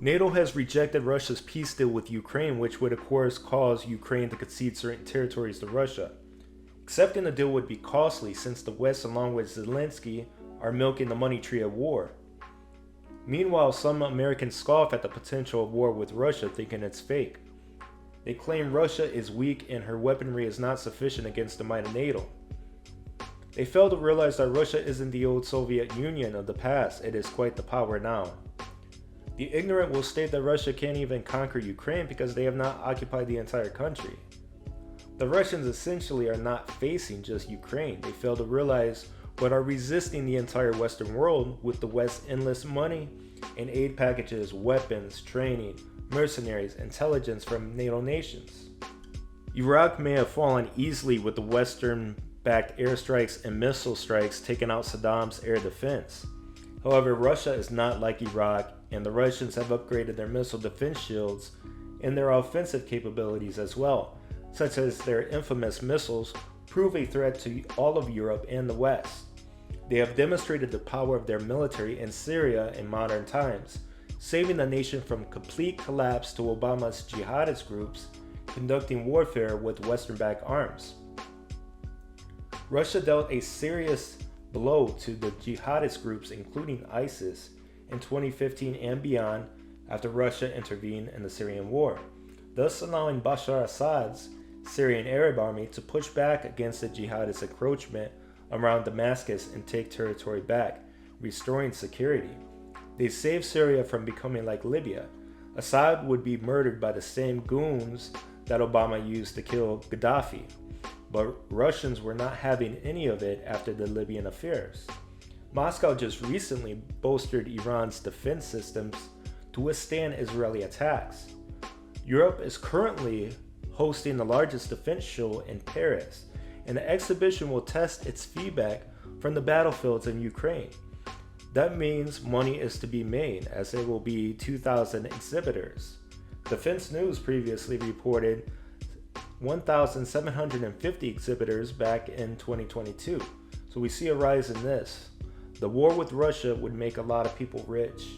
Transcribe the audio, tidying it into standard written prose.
NATO has rejected Russia's peace deal with Ukraine, which would of course cause Ukraine to concede certain territories to Russia. Accepting the deal would be costly since the West, along with Zelensky, are milking the money tree of war. Meanwhile, some Americans scoff at the potential of war with Russia, thinking it's fake. They claim Russia is weak and her weaponry is not sufficient against the might of NATO. They fail to realize that Russia isn't the old Soviet Union of the past, it is quite the power now. The ignorant will state that Russia can't even conquer Ukraine because they have not occupied the entire country. The Russians essentially are not facing just Ukraine. They fail to realize but are resisting the entire Western world with the West's endless money and aid packages, weapons, training, mercenaries, intelligence from NATO nations. Iraq may have fallen easily with the Western-backed airstrikes and missile strikes taking out Saddam's air defense. However, Russia is not like Iraq, and the Russians have upgraded their missile defense shields and their offensive capabilities as well, such as their infamous missiles prove a threat to all of Europe and the West. They have demonstrated the power of their military in Syria in modern times, saving the nation from complete collapse to Obama's jihadist groups conducting warfare with Western-backed arms. Russia dealt a serious blow to the jihadist groups including ISIS in 2015 and beyond after Russia intervened in the Syrian war, thus allowing Bashar Assad's Syrian Arab army to push back against the jihadist encroachment around Damascus and take territory back, restoring security. They saved Syria from becoming like Libya. Assad would be murdered by the same goons that Obama used to kill Gaddafi, but Russians were not having any of it after the Libyan affairs. Moscow just recently bolstered Iran's defense systems to withstand Israeli attacks. Europe is currently hosting the largest defense show in Paris, and the exhibition will test its feedback from the battlefields in Ukraine. That means money is to be made, as there will be 2,000 exhibitors. Defense News previously reported 1,750 exhibitors back in 2022, so we see a rise in this. The war with Russia would make a lot of people rich.